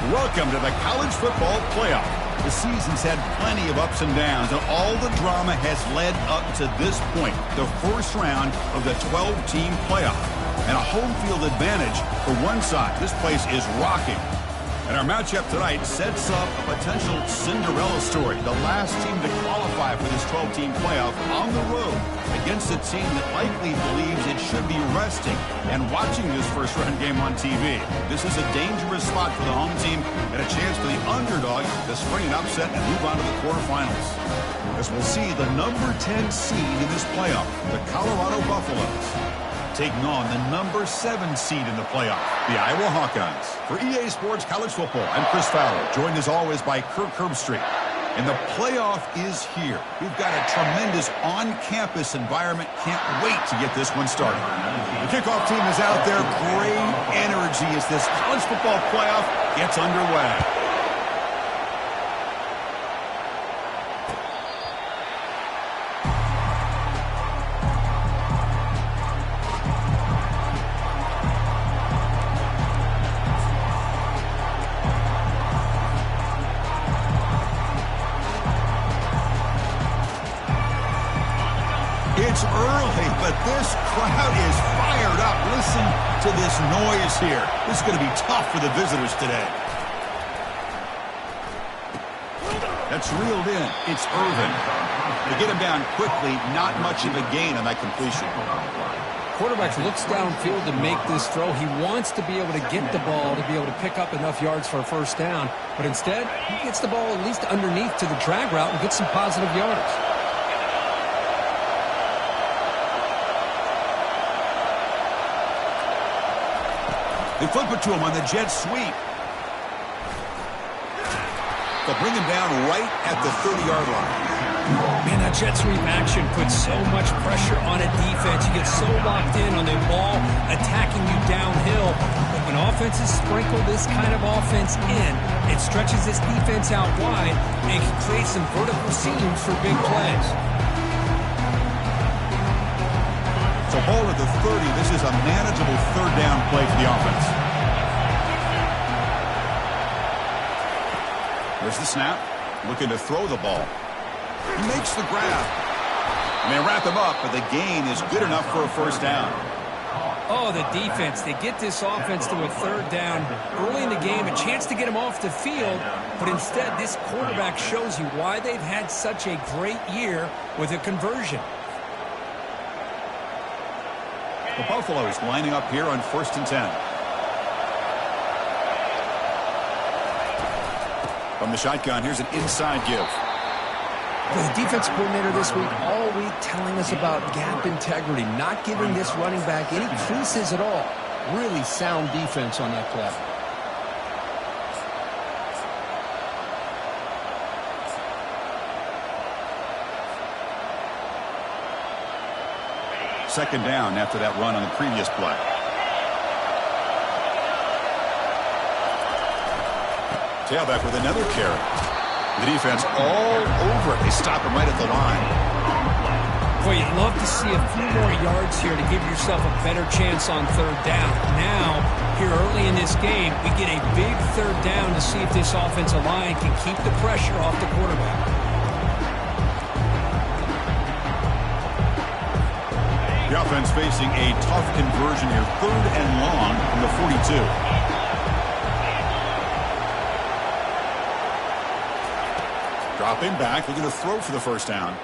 Welcome to the College Football Playoff. The season's had plenty of ups and downs, and all the drama has led up to this point, the first round of the 12-team playoff. And a home field advantage for one side. This place is rocking. And our matchup tonight sets up a potential Cinderella story. The last team to qualify for this 12-team playoff on the road against a team that likely believes it should be resting and watching this first-round game on TV. This is a dangerous spot for the home team and a chance for the underdog to spring an upset and move on to the quarterfinals. As we'll see the number 10 seed in this playoff, the Colorado Buffaloes, taking on the number 7 seed in the playoff, the Iowa Hawkeyes. For EA Sports College Football, I'm Chris Fowler, joined as always by Kirk Herbstreit. And the playoff is here. We've got a tremendous on-campus environment. Can't wait to get this one started. The kickoff team is out there. Great energy as this college football playoff gets underway. It's early, but this crowd is fired up. Listen to this noise here. This is going to be tough for the visitors today. That's reeled in. It's Irvin. They get him down quickly. Not much of a gain on that completion. Quarterback looks downfield to make this throw. He wants to be able to get the ball to be able to pick up enough yards for a first down. But instead, he gets the ball at least underneath to the drag route and gets some positive yards. They flip it to him on the jet sweep. They'll bring him down right at the 30-yard line. Man, that jet sweep action puts so much pressure on a defense. You get so locked in on the ball attacking you downhill. But when offenses sprinkle this kind of offense in, it stretches this defense out wide and can create some vertical seams for big plays. So ball at the 30. This is a manageable third down play for the offense. There's the snap. Looking to throw the ball. He makes the grab. And they wrap him up, but the gain is good enough for a first down. Oh, the defense. They get this offense to a third down early in the game, a chance to get him off the field. But instead, this quarterback shows you why they've had such a great year with a conversion. The Buffaloes lining up here on 1st and 10. From the shotgun, here's an inside give. Well, the defensive coordinator this week, all week telling us about gap integrity, not giving this running back any creases at all. Really sound defense on that play. Second down after that run on the previous play. Tailback with another carry. The defense all over it. They stop him right at the line. Boy, you'd love to see a few more yards here to give yourself a better chance on third down. Now, here early in this game, we get a big third down to see if this offensive line can keep the pressure off the quarterback. The offense facing a tough conversion here. 3rd and long from the 42. Dropping back, looking to throw for the first down.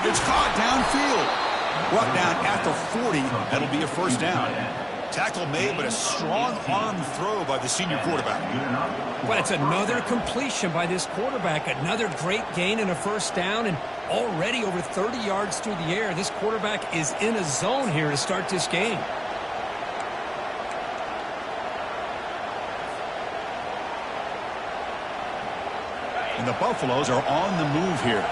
It's caught downfield. Brought down at the 40. That'll be a first down. Tackle made, but a strong arm throw by the senior quarterback. Well, it's another completion by this quarterback. Another great gain and a first down, and already over 30 yards through the air. This quarterback is in a zone here to start this game. And the Buffaloes are on the move here.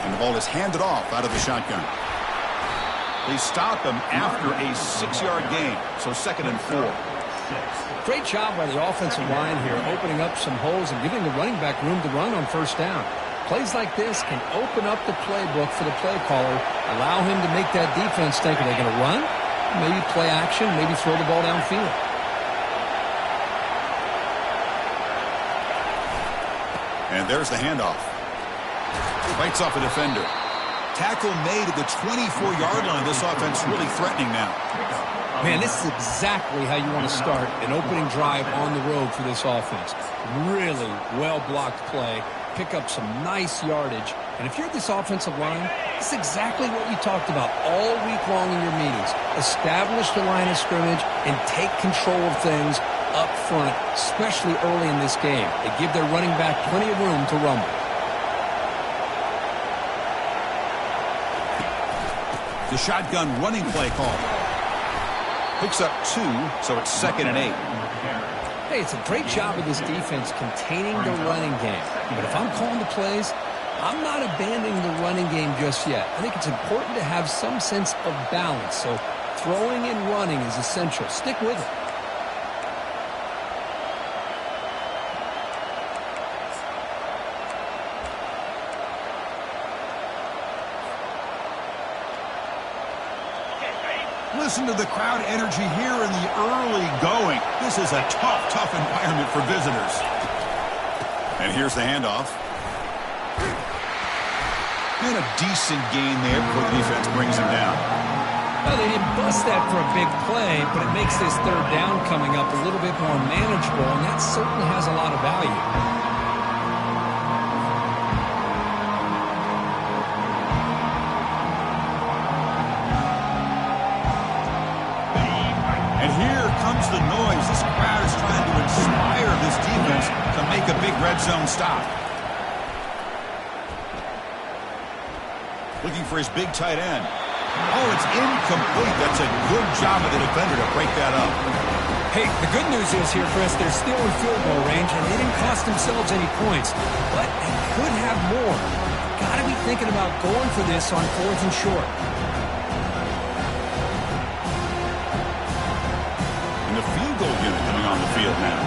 And the ball is handed off out of the shotgun. They stop him after a 6-yard gain, so 2nd and 4. Great job by the offensive line here, opening up some holes and giving the running back room to run on first down. Plays like this can open up the playbook for the play caller, allow him to make that defense think, are they going to run? maybe play action, maybe throw the ball downfield. And there's the handoff. Bites off a defender. Tackle made at the 24-yard line. This offense really threatening now. Man, this is exactly how you want to start an opening drive on the road for this offense. Really well-blocked play. Pick up some nice yardage. And if you're this offensive line, this is exactly what you talked about all week long in your meetings. Establish the line of scrimmage and take control of things up front, especially early in this game. They give their running back plenty of room to rumble. The shotgun running play call. Picks up 2, so it's 2nd and 8. Hey, it's a great job of this defense containing the running game. But if I'm calling the plays, I'm not abandoning the running game just yet. I think it's important to have some sense of balance. So throwing and running is essential. Stick with it. Listen to the crowd energy here in the early going. This is a tough environment for visitors. And here's the handoff. And a decent gain there before the defense brings him down. Well, they didn't bust that for a big play, but it makes this third down coming up a little bit more manageable, and that certainly has a lot of value. The noise. This crowd is trying to inspire this defense to make a big red zone stop. Looking for his big tight end. Oh, it's incomplete. That's a good job of the defender to break that up. Hey, the good news is here, Chris, they're still in field goal range, and they didn't cost themselves any points. But they could have more. Got to be thinking about going for this on 4th and short. The field goal unit coming on the field now.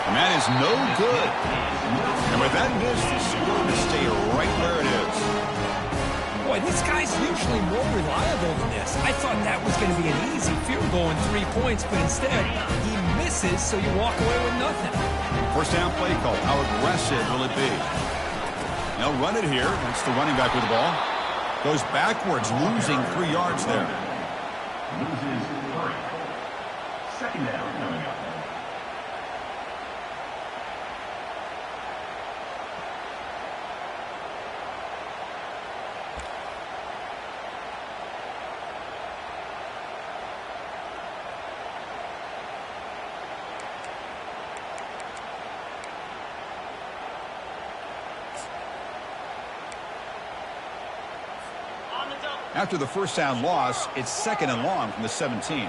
And that is no good. And with that miss, the score to stay right where it is. Boy, this guy's usually more reliable than this. I thought that was going to be an easy field goal in 3 points, but instead, he misses, so you walk away with nothing. First down play call. How aggressive will it be? They'll run it here. That's the running back with the ball. Goes backwards, losing 3 yards there. Loses 3. Second down coming up. After the first down loss, it's 2nd and long from the 17.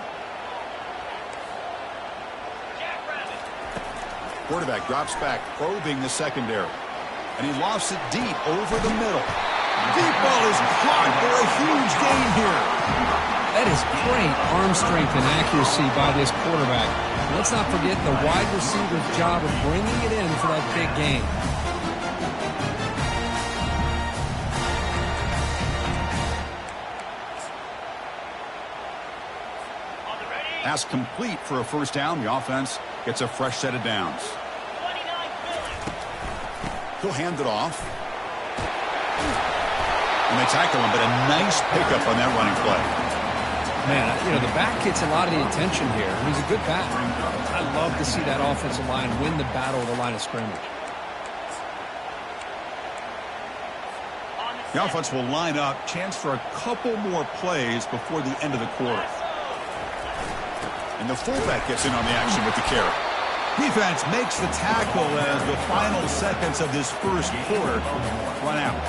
Quarterback drops back, probing the secondary. And he lofts it deep over the middle. Deep ball is caught for a huge gain here. That is great arm strength and accuracy by this quarterback. Let's not forget the wide receiver's job of bringing it in for that big gain. Pass complete for a first down. The offense gets a fresh set of downs. He'll hand it off. And they tackle him, but a nice pickup on that running play. Man, you know, the back gets a lot of the attention here. He's a good back. I love to see that offensive line win the battle of the line of scrimmage. The offense will line up. Chance for a couple more plays before the end of the quarter. And the fullback gets in on the action with the carry. Defense makes the tackle as the final seconds of this first quarter run out.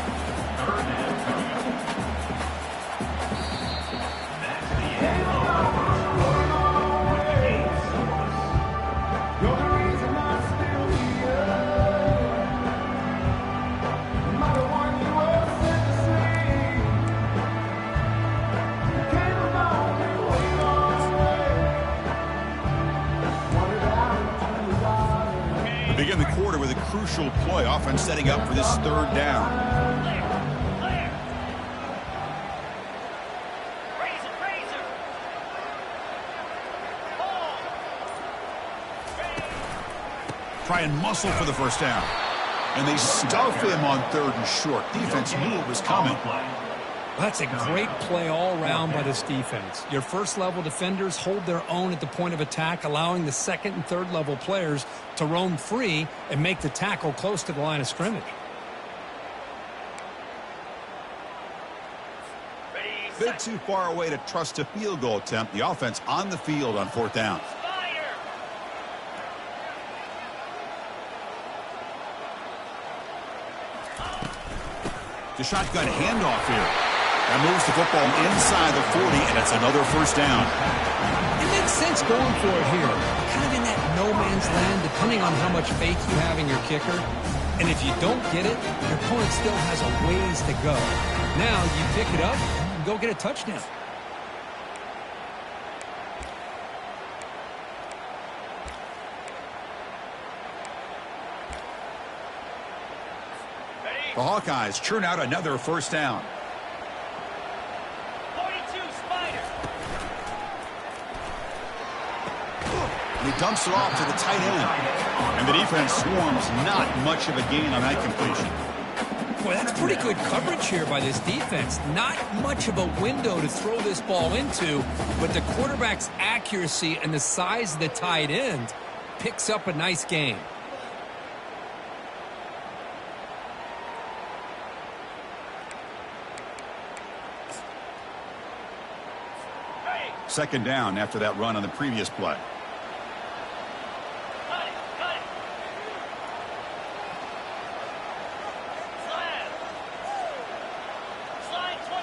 Begin the quarter with a crucial play. Offense setting up for this third down. Try and muscle for the first down. And they stuff him on 3rd and short. Defense knew it was coming. That's a great play all around by this defense. Your first-level defenders hold their own at the point of attack, allowing the second and third-level players to roam free and make the tackle close to the line of scrimmage. Bit too far away to trust a field goal attempt. The offense on the field on 4th down. The shotgun handoff here. That moves the football inside the 40, and it's another first down. It makes sense going for it here. Kind of in that no man's land, depending on how much faith you have in your kicker. And if you don't get it, your opponent still has a ways to go. Now you pick it up and go get a touchdown. The Hawkeyes churn out another first down. 42 Spider. And he dumps it off to the tight end. And the defense swarms. Not much of a gain on that completion. Boy, that's pretty good coverage here by this defense. Not much of a window to throw this ball into, but the quarterback's accuracy and the size of the tight end picks up a nice gain. Second down after that run on the previous play. Cut it. Slide 22.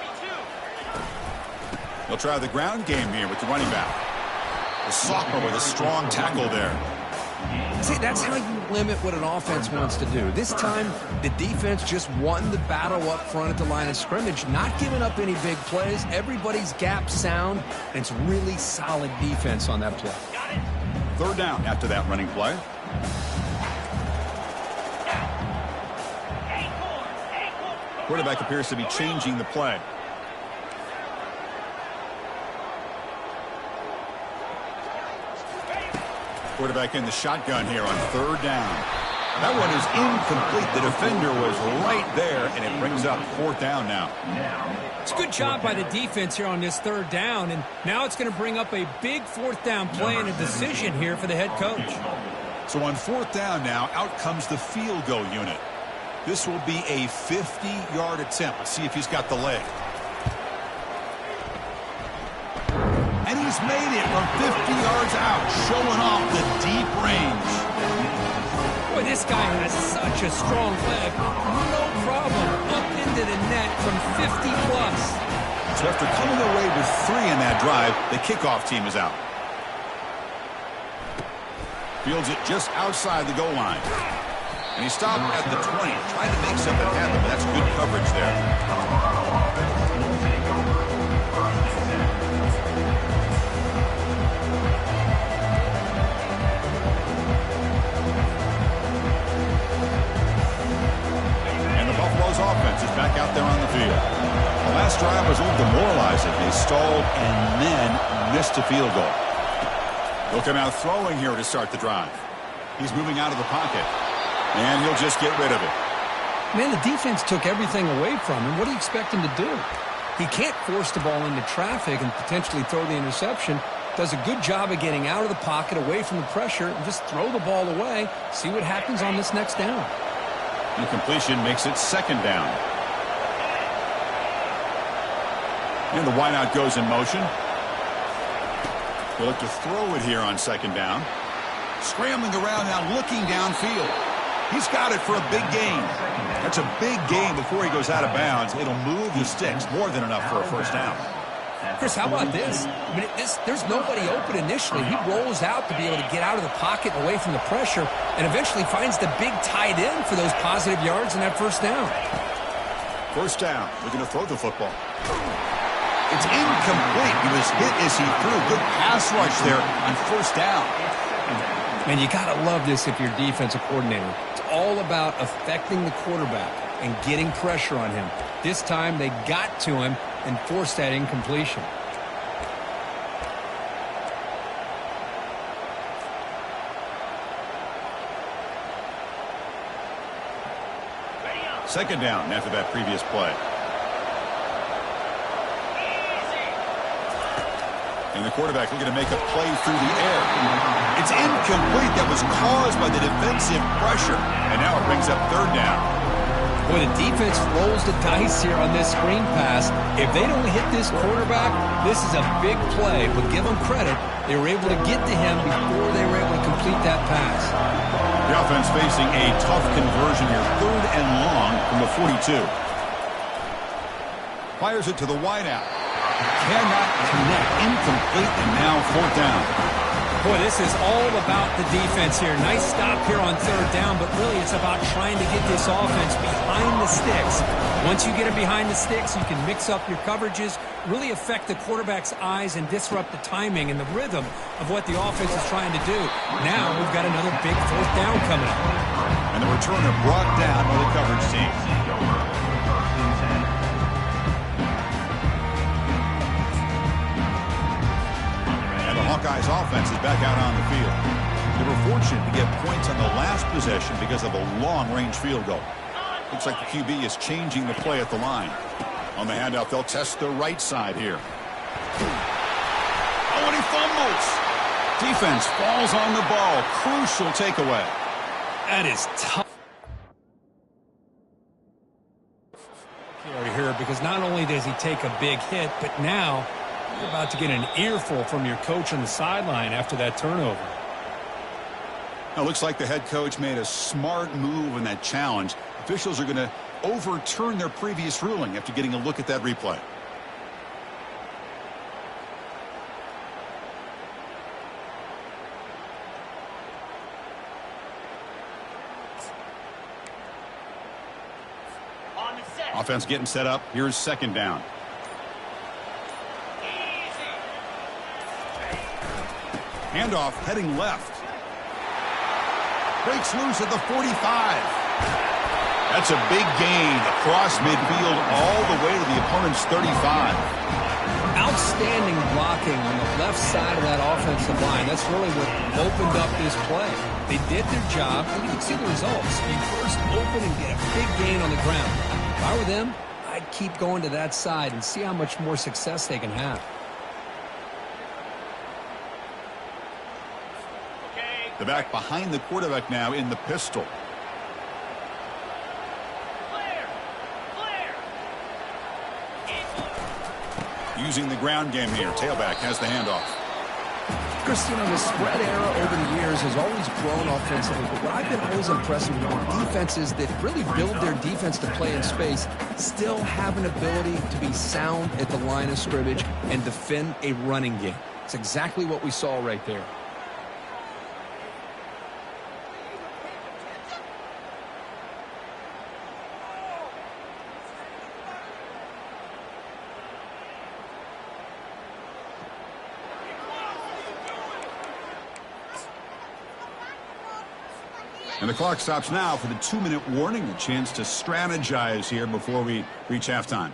They'll try the ground game here with the running back. The sophomore with a strong tackle there. See, that's how you limit what an offense wants to do. This time, the defense just won the battle up front at the line of scrimmage, not giving up any big plays. Everybody's gap sound, and it's really solid defense on that play. Got it. Third down after that running play. Quarterback appears to be changing the play. Quarterback in the shotgun here on 3rd down. That one is incomplete. The defender was right there, and it brings up 4th down now. It's a good job by the defense here on this 3rd down, and now it's going to bring up a big 4th down play and a decision here for the head coach. So on 4th down now, out comes the field goal unit. This will be a 50-yard attempt. Let's see if he's got the leg. And he's made it from 50 yards out, showing off the deep range. Boy, this guy has such a strong leg. No problem. Up into the net from 50 plus. So after coming away with 3 in that drive, the kickoff team is out. Fields it just outside the goal line. And he stopped at the 20, trying to make something happen, but that's good coverage there. Offense is back out there on the field. The last drive was a little demoralizing. They stalled and then missed a field goal. They'll come out throwing here to start the drive. He's moving out of the pocket, and he'll just get rid of it. Man, the defense took everything away from him. What do you expect him to do? He can't force the ball into traffic and potentially throw the interception. Does a good job of getting out of the pocket, away from the pressure, and just throw the ball away. See what happens on this next down. Incompletion makes it 2nd down. And the wideout goes in motion. They'll look to throw it here on 2nd down. Scrambling around now, looking downfield. He's got it for a big gain. That's a big gain before he goes out of bounds. It'll move the sticks, more than enough for a first down. Chris, how about this? I mean, there's nobody open initially. He rolls out to be able to get out of the pocket away from the pressure and eventually finds the big tight end for those positive yards in that first down. First down. Looking to throw the football. It's incomplete. He was hit as he threw. Good pass rush there on first down. Man, you got to love this if you're a defensive coordinator. It's all about affecting the quarterback and getting pressure on him. This time they got to him and forced that incompletion. Second down after that previous play. And the quarterback looking to make a play through the air. It's incomplete. That was caused by the defensive pressure. And now it brings up third down. Boy, the defense rolls the dice here on this screen pass. If they don't hit this quarterback, this is a big play. But give them credit. They were able to get to him before they were able to complete that pass. The offense facing a tough conversion here. Third and long from the 42. Fires it to the wideout. Cannot connect. Incomplete, and now fourth down. Boy, this is all about the defense here. Nice stop here on third down, but really it's about trying to get this offense behind the sticks. Once you get it behind the sticks, you can mix up your coverages, really affect the quarterback's eyes, and disrupt the timing and the rhythm of what the offense is trying to do. Now we've got another big fourth down coming up. And the returner brought down by the coverage team. Hawkeyes offense is back out on the field. They were fortunate to get points on the last possession because of a long-range field goal. Looks like the QB is changing the play at the line. On the handoff, they'll test the right side here. Oh, and he fumbles. Defense falls on the ball. Crucial takeaway. That is tough here because not only does he take a big hit, but now you're about to get an earful from your coach on the sideline after that turnover. Now, looks like the head coach made a smart move in that challenge. Officials are going to overturn their previous ruling after getting a look at that replay. On the set. Offense getting set up. Here's second down. Handoff heading left. Breaks loose at the 45. That's a big gain across midfield all the way to the opponent's 35. Outstanding blocking on the left side of that offensive line. That's really what opened up this play. They did their job, and you can see the results. You first open and get a big gain on the ground. If I were them, I'd keep going to that side and see how much more success they can have. The back behind the quarterback now in the pistol. Using the ground game here. Tailback has the handoff. Christian, the spread era over the years has always grown offensively, but what I've been always impressed with are defenses that really build their defense to play in space still have an ability to be sound at the line of scrimmage and defend a running game. It's exactly what we saw right there. And the clock stops now for the 2-minute warning. A chance to strategize here before we reach halftime.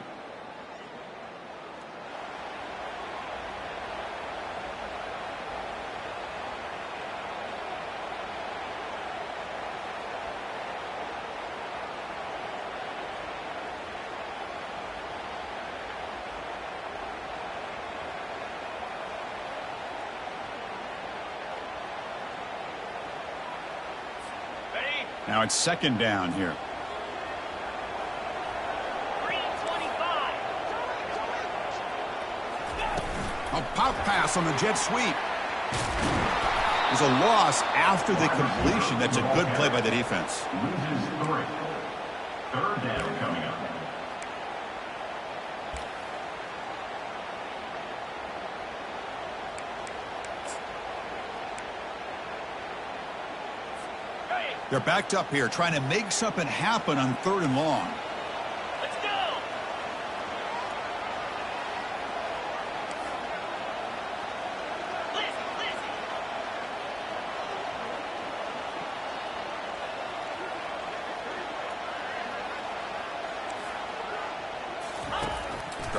Now it's second down here. 3:25. A pop pass on the jet sweep. There's a loss after the completion. That's a good play by the defense. Loses 3. Third down coming up. They're backed up here, trying to make something happen on third and long. Let's go.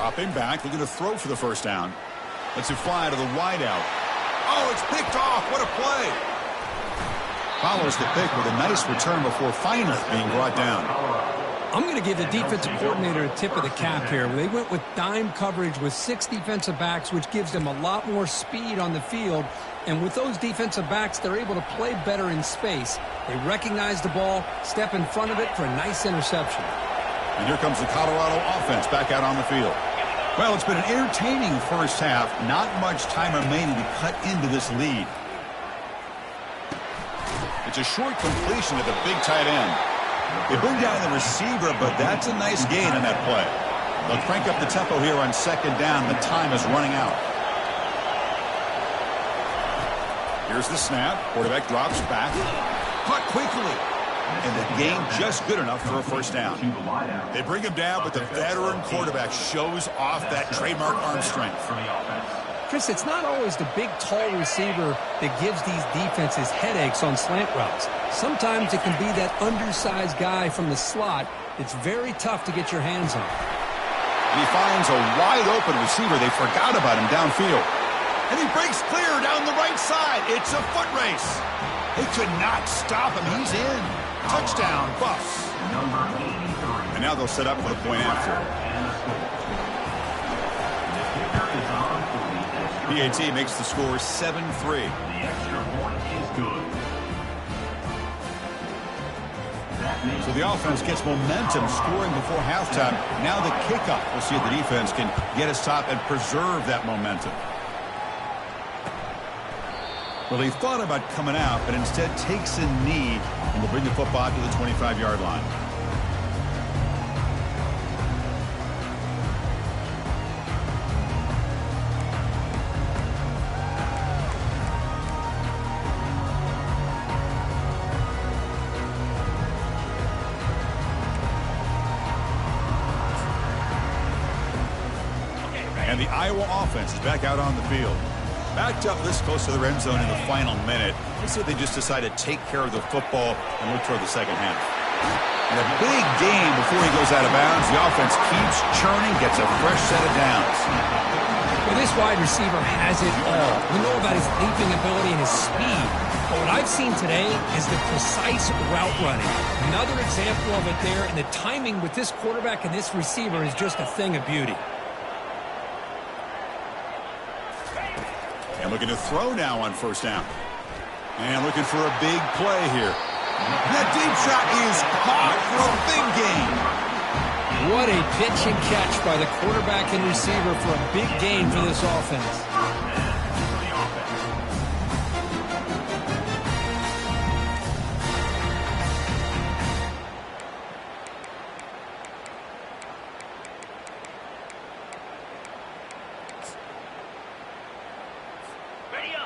Dropping back, looking to throw for the first down. Lets it fly to the wideout. Oh, it's picked off. What a play. Follows the pick with a nice return before finally being brought down. I'm going to give the defensive coordinator a tip of the cap here. They went with dime coverage with 6 defensive backs, which gives them a lot more speed on the field. And with those defensive backs, they're able to play better in space. They recognize the ball, step in front of it for a nice interception. And here comes the Colorado offense back out on the field. Well, it's been an entertaining first half. Not much time remaining to cut into this lead. It's a short completion to the big tight end. They bring down the receiver, but that's a nice gain on that play. They'll crank up the tempo here on second down. The time is running out. Here's the snap. Quarterback drops back. Caught quickly. And the gain just good enough for a first down. They bring him down, but the veteran quarterback shows off that trademark arm strength. Chris, it's not always the big, tall receiver that gives these defenses headaches on slant routes. Sometimes it can be that undersized guy from the slot that's very tough to get your hands on. And he finds a wide-open receiver. They forgot about him downfield. And he breaks clear down the right side. It's a foot race. They could not stop him. He's in. Touchdown, Buffs. And now they'll set up for the point after. PAT makes the score 7-3. The extra point is good. So the offense gets momentum scoring before halftime. Now the kickoff. We'll see if the defense can get a stop and preserve that momentum. Well, they thought about coming out, but instead takes a knee and will bring the football to the 25-yard line. And the Iowa offense is back out on the field. Backed up this close to the red zone in the final minute. Let's see if they just decide to take care of the football and look toward the second half. And a big game before he goes out of bounds. The offense keeps churning, gets a fresh set of downs. Well, this wide receiver has it all. We know about his leaping ability and his speed. But what I've seen today is the precise route running. Another example of it there, and the timing with this quarterback and this receiver is just a thing of beauty. And looking to throw now on first down. And looking for a big play here. That deep shot is caught for a big gain. What a pitch and catch by the quarterback and receiver for a big gain for this offense.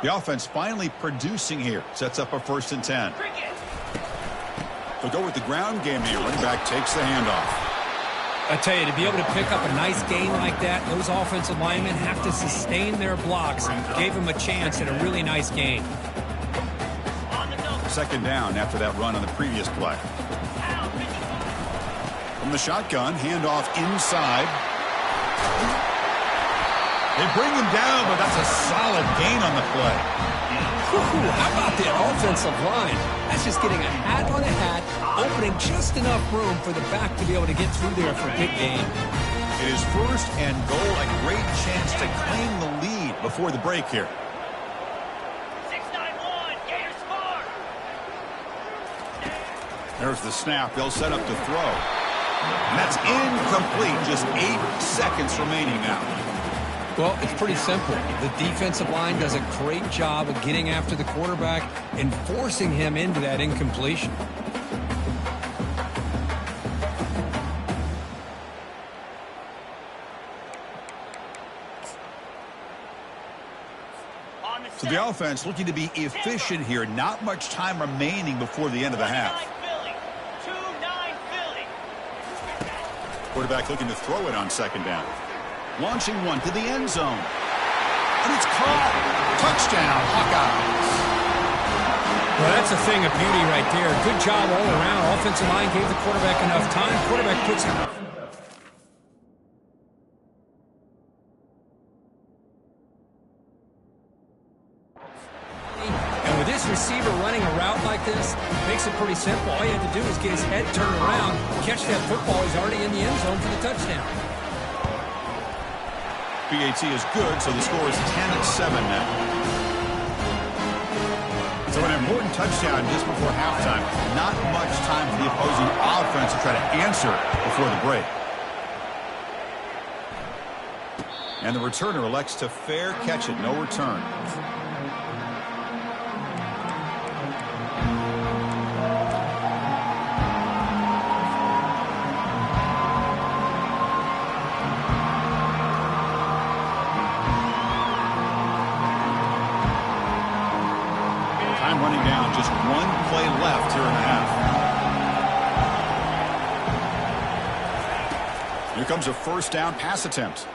The offense finally producing here. Sets up a 1st and 10. They'll go with the ground game here. Running back takes the handoff. I tell you, to be able to pick up a nice gain like that, those offensive linemen have to sustain their blocks, and gave them a chance at a really nice gain. Second down after that run on the previous play. From the shotgun, handoff inside. They bring him down, but that's a solid gain on the play. Ooh, how about the offensive line? That's just getting a hat on a hat, opening just enough room for the back to be able to get through there for a big gain. It is 1st and goal, a great chance to claim the lead before the break here. 6-9-1, Gators score. There's the snap. They'll set up to throw. And that's incomplete. Just 8 seconds remaining now. Well, it's pretty simple. The defensive line does a great job of getting after the quarterback and forcing him into that incompletion. So the offense looking to be efficient here. Not much time remaining before the end of the half. 2-9 Philly. Quarterback looking to throw it on second down. Launching one to the end zone. And it's caught. Touchdown, Hawkeyes. Well, that's a thing of beauty right there. Good job all around. Offensive line gave the quarterback enough time. Quarterback puts him. receiver running a route like this makes it pretty simple. All you have to do is get his head turned around, catch that football. He's already in the end zone for the touchdown. PAT is good, so the score is 10-7 now. So an important touchdown just before halftime. Not much time for the opposing offense to try to answer before the break. And the returner elects to fair catch it, no return. Time running down, just one play left here in the half. Here comes a first down pass attempt.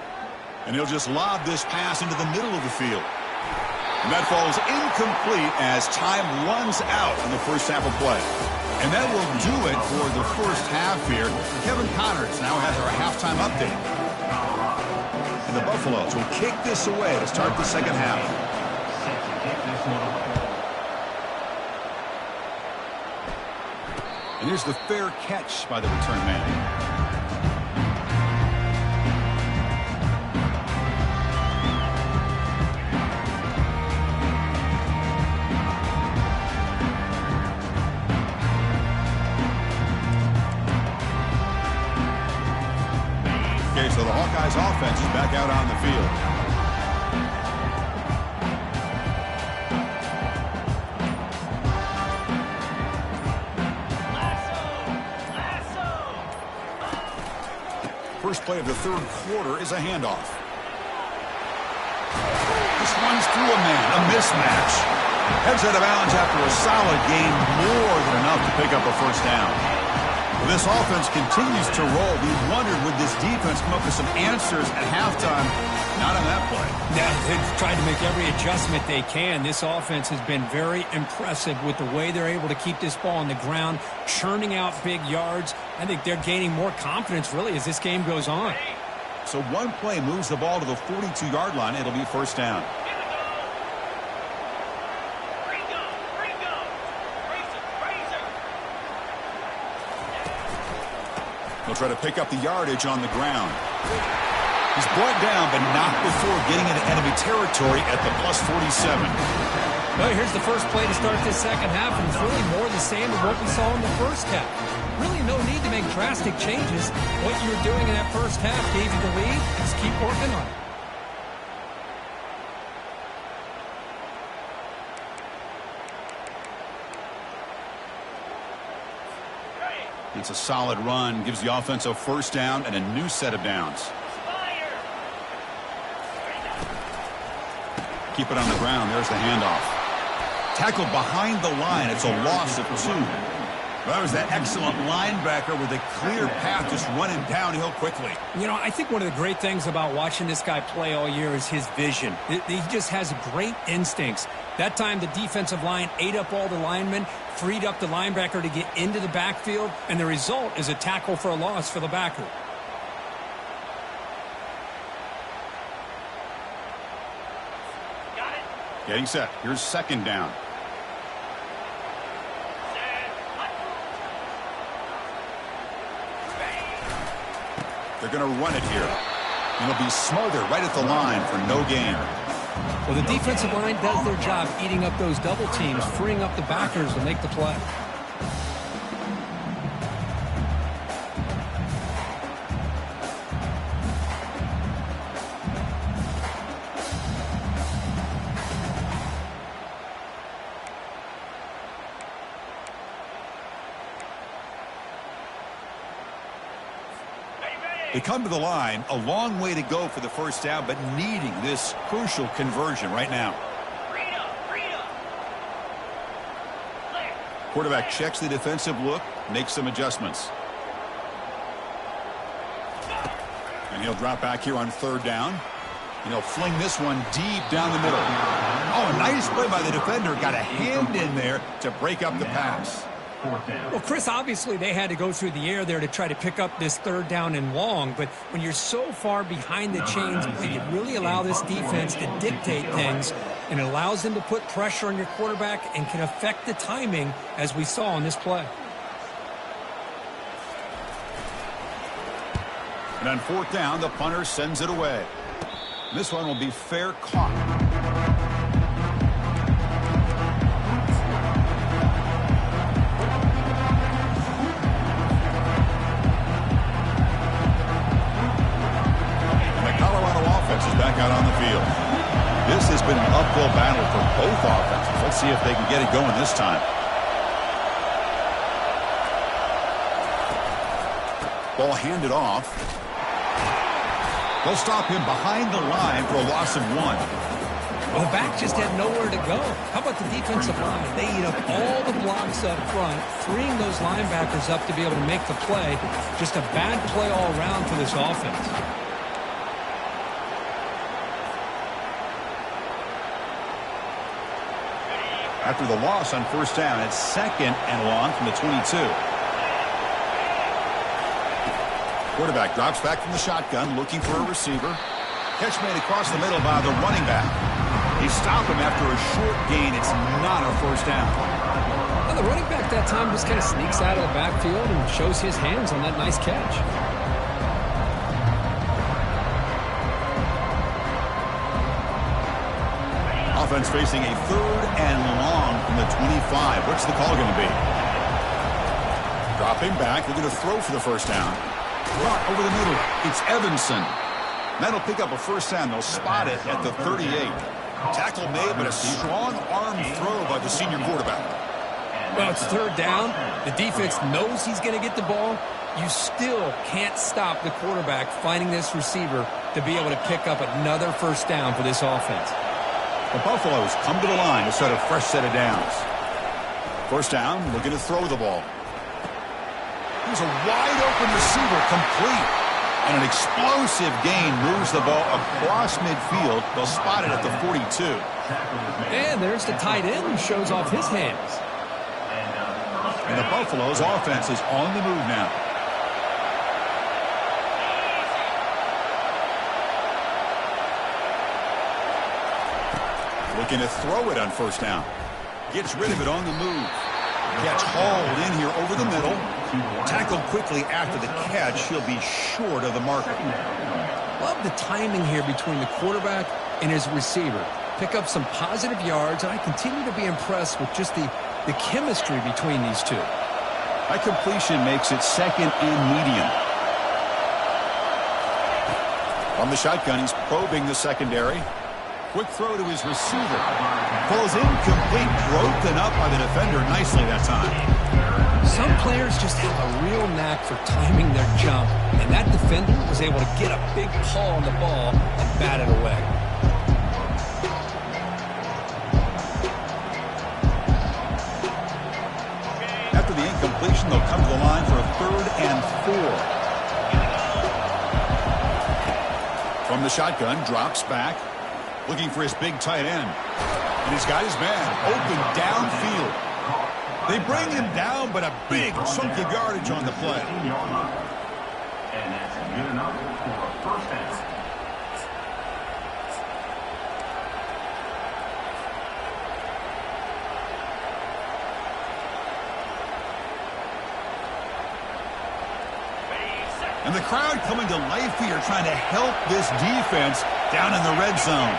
And he'll just lob this pass into the middle of the field. And that falls incomplete as time runs out in the first half of play. And that will do it for the first half here. Kevin Connors now has our halftime update. And the Buffaloes will kick this away to start the second half. And here's the fair catch by the return man. So the Hawkeyes offense is back out on the field. First play of the third quarter is a handoff. This runs through a man, a mismatch. Heads out of bounds after a solid game, more than enough to pick up a first down. This offense continues to roll. We wondered, would this defense come up with some answers at halftime? Not on that play. Yeah, they've tried to make every adjustment they can. This offense has been very impressive with the way they're able to keep this ball on the ground, churning out big yards. I think they're gaining more confidence, really, as this game goes on. So one play moves the ball to the 42-yard line. It'll be first down. He'll try to pick up the yardage on the ground. He's brought down, but not before getting into enemy territory at the plus 47. Well, here's the first play to start this second half, and it's really more the same of what we saw in the first half. Really no need to make drastic changes. What you were doing in that first half gave you the lead. Just keep working on it. It's a solid run, gives the offense a first down and a new set of downs. Keep it on the ground. There's the handoff. Tackled behind the line. It's a loss of 2. That was that excellent linebacker with a clear path just running downhill quickly. You know, I think one of the great things about watching this guy play all year is his vision. He just has great instincts. That time the defensive line ate up all the linemen, freed up the linebacker to get into the backfield, and the result is a tackle for a loss for the backer. Got it. Getting set. Here's second down. They're going to run it here. And it'll be Smother right at the line for no gain. Well, the defensive line does their job eating up those double teams, freeing up the backers to make the play. They come to the line, a long way to go for the first down, but needing this crucial conversion right now. Quarterback checks the defensive look, makes some adjustments. And he'll drop back here on third down. And he'll fling this one deep down the middle. Oh, a nice play by the defender. Got a hand in there to break up the pass. Well, Chris, obviously they had to go through the air there to try to pick up this third down and long, but when you're so far behind the chains, you really allow this defense to dictate things. and it allows them to put pressure on your quarterback and can affect the timing, as we saw on this play. And on fourth down, the punter sends it away. This one will be fair caught. And the Colorado offense is back out on the field. This has been an uphill battle for both offenses. Let's see if they can get it going this time. Ball handed off. They'll stop him behind the line for a loss of 1. Well, the back just had nowhere to go. How about the defensive line? They eat up all the blocks up front, freeing those linebackers up to be able to make the play. Just a bad play all around for this offense. After the loss on first down, it's 2nd and long from the 22. Quarterback drops back from the shotgun, looking for a receiver. Catch made across the middle by the running back. He stopped him after a short gain. It's not a first down. Well, the running back that time just kind of sneaks out of the backfield and shows his hands on that nice catch. Offense facing a 3rd and long from the 25. What's the call going to be? Dropping back, looking to throw for the first down. Brought over the middle. It's Evanson. That'll pick up a first down. They'll spot it at the 38. Tackle made, but a strong arm throw by the senior quarterback. Well, it's 3rd down. The defense knows he's going to get the ball. You still can't stop the quarterback finding this receiver to be able to pick up another first down for this offense. The Buffaloes come to the line to set a fresh set of downs. First down, looking to throw the ball. Here's a wide-open receiver, complete. And an explosive gain moves the ball across midfield. They'll spot it at the 42. And there's the tight end who shows off his hands. And the Buffaloes' offense is on the move now. Looking to throw it on first down. Gets rid of it on the move. Catch hauled in here over the middle. Tackled quickly after the catch. He'll be short of the marker. Love the timing here between the quarterback and his receiver. Pick up some positive yards, and I continue to be impressed with just the chemistry between these two. That completion makes it 2nd and medium. From the shotgun, he's probing the secondary. Quick throw to his receiver. Falls incomplete, broken up by the defender nicely that time. Some players just have a real knack for timing their jump, and that defender was able to get a big paw on the ball and bat it away. After the incompletion, they'll come to the line for a 3rd and 4. From the shotgun, drops back. Looking for his big tight end. And he's got his man open downfield. They bring him down, but a big chunk of yardage on the play. And that's good enough for a first down. And the crowd coming to life here, trying to help this defense down in the red zone.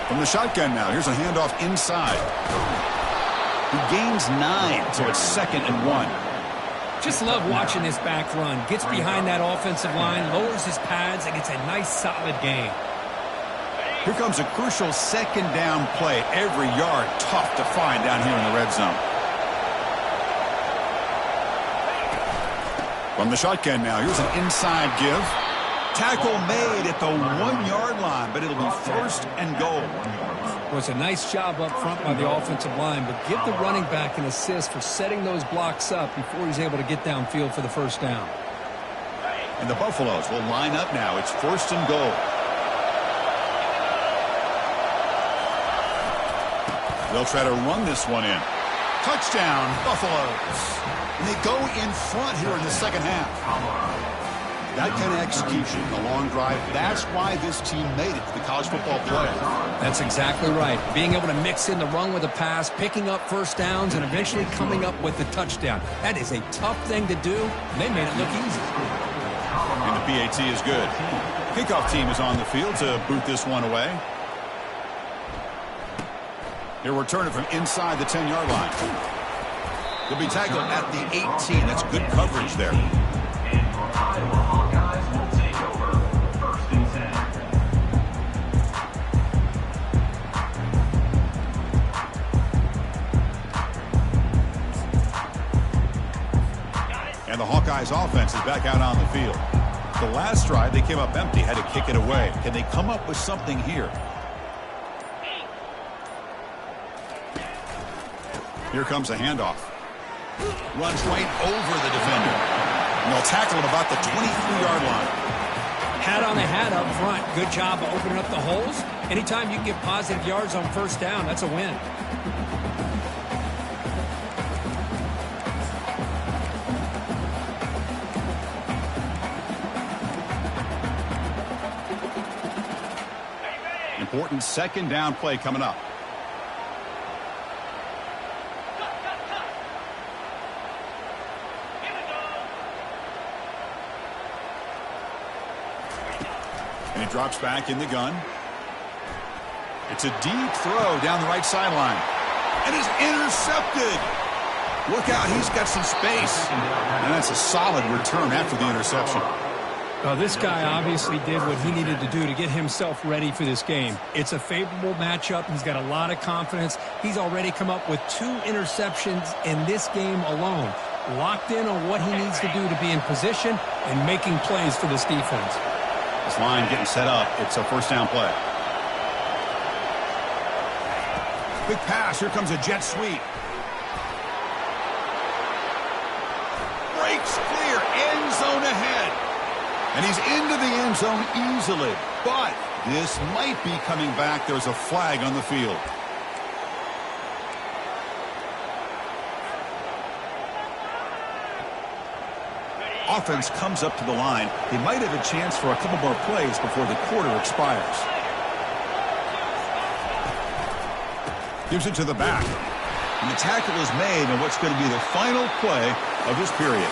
From the shotgun now, here's a handoff inside. He gains 9, so it's 2nd and 1. Just love watching this back run. Gets behind that offensive line, lowers his pads, and gets a nice solid gain. Here comes a crucial 2nd down play. Every yard tough to find down here in the red zone. From the shotgun now, here's an inside give. Tackle made at the 1-yard line, but it'll be 1st and goal. It was a nice job up front by the offensive line, but give the running back an assist for setting those blocks up before he's able to get downfield for the first down. And the Buffaloes will line up now. It's 1st and goal. They'll try to run this one in. Touchdown, Buffaloes. And they go in front here in the second half. That kind of execution, the long drive, that's why this team made it to the college football playoff. That's exactly right. Being able to mix in the run with a pass, picking up first downs, and eventually coming up with the touchdown. That is a tough thing to do. They made it look easy. And the PAT is good. Kickoff team is on the field to boot this one away. He'll return it from inside the 10-yard line. He'll be tackled at the 18. That's good coverage there. And your Iowa Hawkeyes will take over 1st and 10. And the Hawkeyes offense is back out on the field. The last drive, they came up empty, had to kick it away. Can they come up with something here? Here comes a handoff. Runs right over the defender. And they'll tackle him about the 23-yard line. Hat on the hat up front. Good job of opening up the holes. Anytime you can get positive yards on first down, that's a win. Important second down play coming up. And he drops back in the gun. It's a deep throw down the right sideline. And it's intercepted. Look out, he's got some space. And that's a solid return after the interception. This guy obviously did what he needed to do to get himself ready for this game. It's a favorable matchup. He's got a lot of confidence. He's already come up with 2 interceptions in this game alone. Locked in on what he needs to do to be in position and making plays for this defense. This line getting set up. It's a first down play. Big pass. Here comes a jet sweep. Breaks clear. End zone ahead. And he's into the end zone easily. But this might be coming back. There's a flag on the field. Offense comes up to the line. He might have a chance for a couple more plays before the quarter expires. Gives it to the back. And the tackle is made on what's going to be the final play of this period.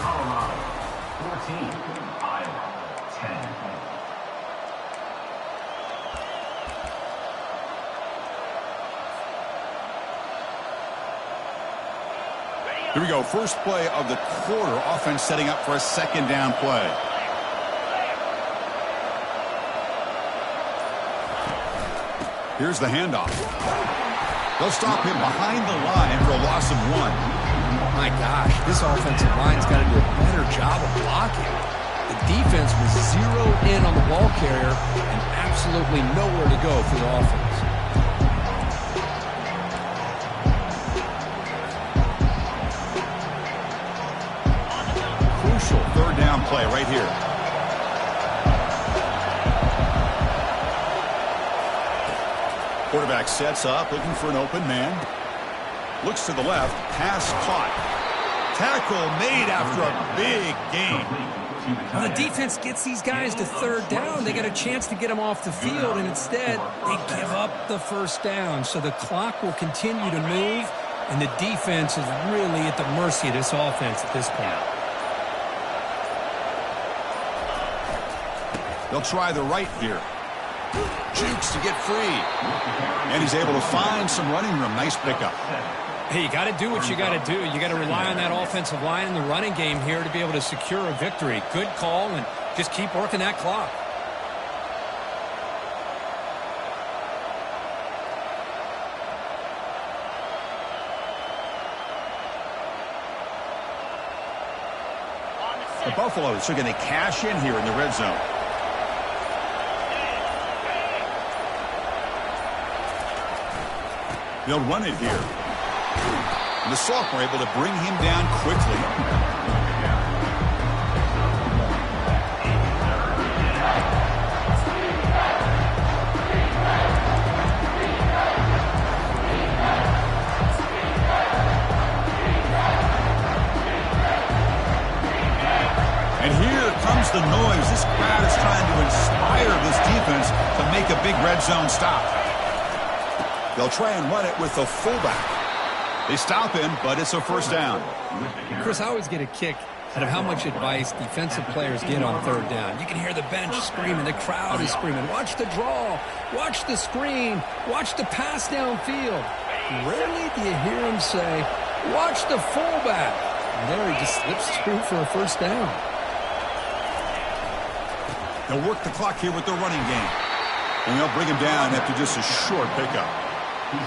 Colorado 14, Iowa 10. Here we go. First play of the quarter. Offense setting up for a second down play. Here's the handoff. They'll stop him behind the line for a loss of 1. My gosh, this offensive line's got to do a better job of blocking. The defense was zeroed in on the ball carrier and absolutely nowhere to go for the offense. Crucial third down play right here. Quarterback sets up, looking for an open man. Looks to the left, pass caught. Tackle made after a big gain. When the defense gets these guys to third down, they got a chance to get them off the field, and instead they give up the first down. So the clock will continue to move, and the defense is really at the mercy of this offense at this point. They'll try the right here. Jukes to get free. And he's able to find some running room. Nice pickup. Hey, you got to do what you got to do. You got to rely on that offensive line in the running game here to be able to secure a victory. Good call, and just keep working that clock. The Buffaloes are going to cash in here in the red zone. They'll run it here. And the sophomore able to bring him down quickly. a big red zone stop. They'll try and run it with the fullback. They stop him, but it's a first down. Chris, I always get a kick out of how much advice defensive players get on third down. You can hear the bench screaming, the crowd is screaming, watch the draw, watch the screen, watch the pass downfield. Rarely do you hear him say, watch the fullback. And there he just slips through for a first down. They'll work the clock here with their running game. And they'll bring him down after just a short pickup.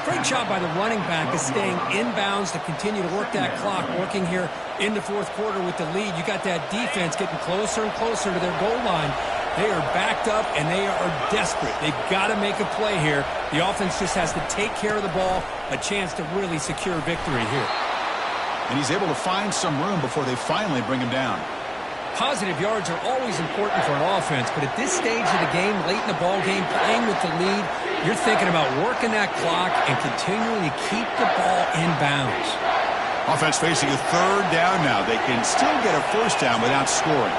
Great job by the running back of staying inbounds to continue to work that clock, working here in the fourth quarter with the lead. You got that defense getting closer and closer to their goal line. They are backed up, and they are desperate. They've got to make a play here. The offense just has to take care of the ball, a chance to really secure victory here. And he's able to find some room before they finally bring him down. Positive yards are always important for an offense, but at this stage of the game, late in the ball game, playing with the lead, you're thinking about working that clock and continuing to keep the ball in bounds. Offense facing a third down now. They can still get a first down without scoring.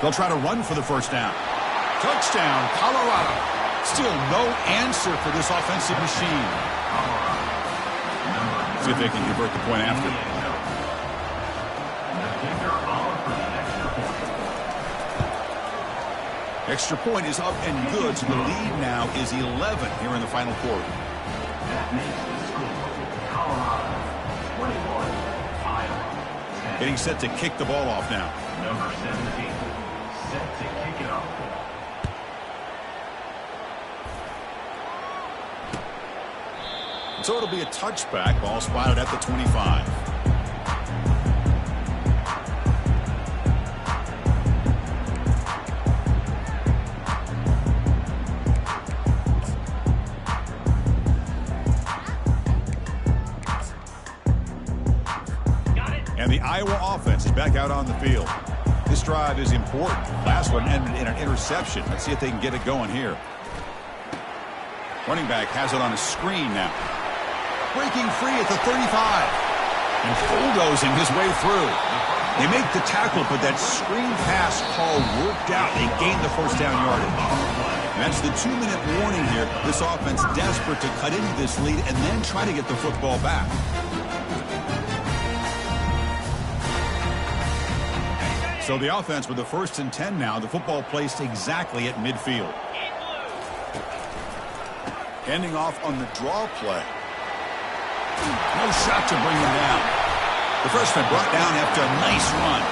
They'll try to run for the first down. Touchdown, Colorado. Still no answer for this offensive machine. See if they can convert the point after. Extra point is up and good, so the lead now is 11 here in the final quarter. That makes the score Colorado 21, Iowa 10. Getting set to kick the ball off now. Number 17, set to kick it off. So it'll be a touchback. Ball spotted at the 25. And the Iowa offense is back out on the field. This drive is important. Last one ended in an interception. Let's see if they can get it going here. Running back has it on a screen now. Breaking free at the 35. And bulldozing his way through. They make the tackle, but that screen pass call worked out. They gained the first down yardage. And that's the 2-minute warning here. This offense desperate to cut into this lead and then try to get the football back. So the offense with the 1st and 10 now. The football placed exactly at midfield. Ending off on the draw play. No shot to bring him down. The freshman brought down after a nice run.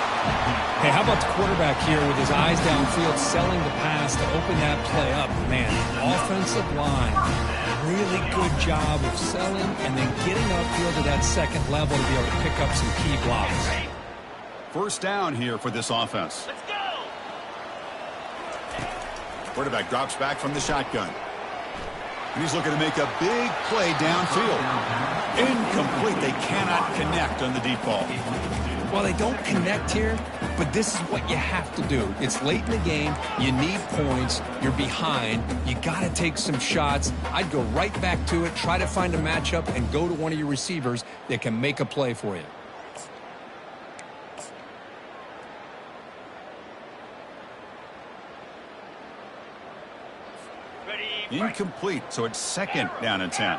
Hey, how about the quarterback here with his eyes downfield, selling the pass to open that play up? Man, offensive line, really good job of selling and then getting upfield to that second level to be able to pick up some key blocks. First down here for this offense. Let's go! Quarterback drops back from the shotgun. And he's looking to make a big play downfield. Incomplete. They cannot connect on the deep ball. Well, they don't connect here, but this is what you have to do. It's late in the game. You need points. You're behind. You got to take some shots. I'd go right back to it, try to find a matchup, and go to one of your receivers that can make a play for you. Incomplete, so it's 2nd down and 10.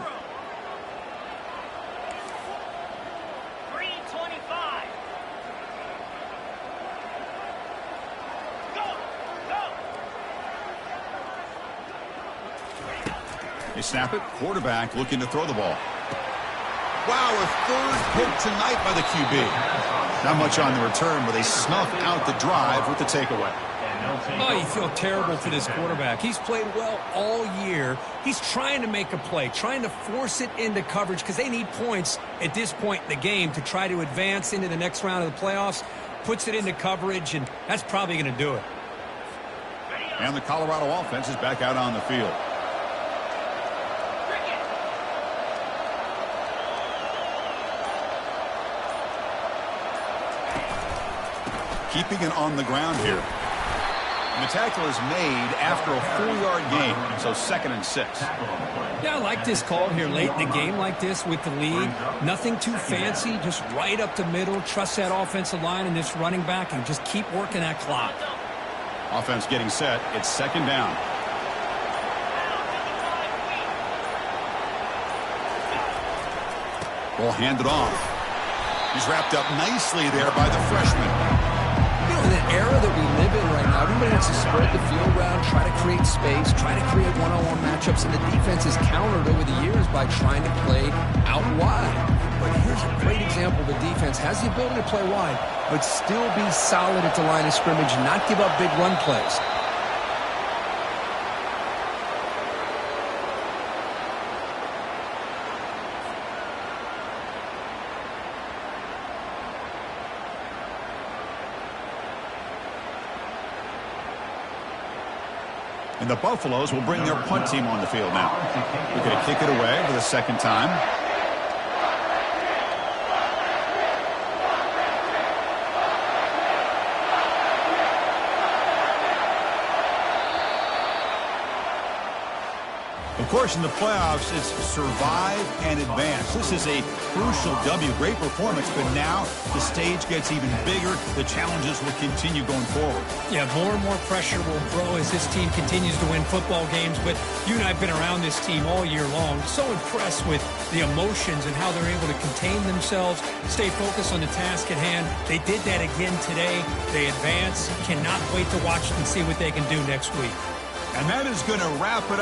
3:25. Go! Go! They snap it. Quarterback looking to throw the ball. Wow, a 3rd pick tonight by the QB. Not much on the return, but they snuff out the drive with the takeaway. Oh, you feel terrible for this quarterback. He's played well all year. He's trying to make a play, trying to force it into coverage because they need points at this point in the game to try to advance into the next round of the playoffs. Puts it into coverage, and that's probably going to do it. And the Colorado offense is back out on the field. Keeping it on the ground here. And the tackle is made after a 4-yard gain, so 2nd and 6. Yeah, I like this call here late in the game like this with the lead. Nothing too fancy, just right up the middle. Trust that offensive line and this running back and just keep working that clock. Offense getting set. It's second down. Ball handed off. He's wrapped up nicely there by the freshman. You know, in an era that we live in right now, everybody wants to spread the field around, try to create space, try to create one-on-one matchups, and the defense is countered over the years by trying to play out wide. But here's a great example. The defense has the ability to play wide, but still be solid at the line of scrimmage, not give up big run plays. And the Buffaloes will bring their punt team on the field now. They're going to kick it away for the second time. Of course, in the playoffs, it's survive and advance. This is a crucial W. Great performance, but now the stage gets even bigger. The challenges will continue going forward. Yeah, more and more pressure will grow as this team continues to win football games. But you and I have been around this team all year long. So impressed with the emotions and how they're able to contain themselves, stay focused on the task at hand. They did that again today. They advance. Cannot wait to watch and see what they can do next week. And that is going to wrap it up.